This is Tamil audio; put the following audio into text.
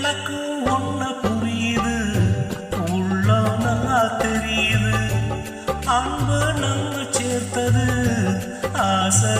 எனக்கும் ஒன்ன புரியுது, உள்ளம் நல்லா தெரியுது. அன்பு நம்ம சேர்த்தது, ஆசை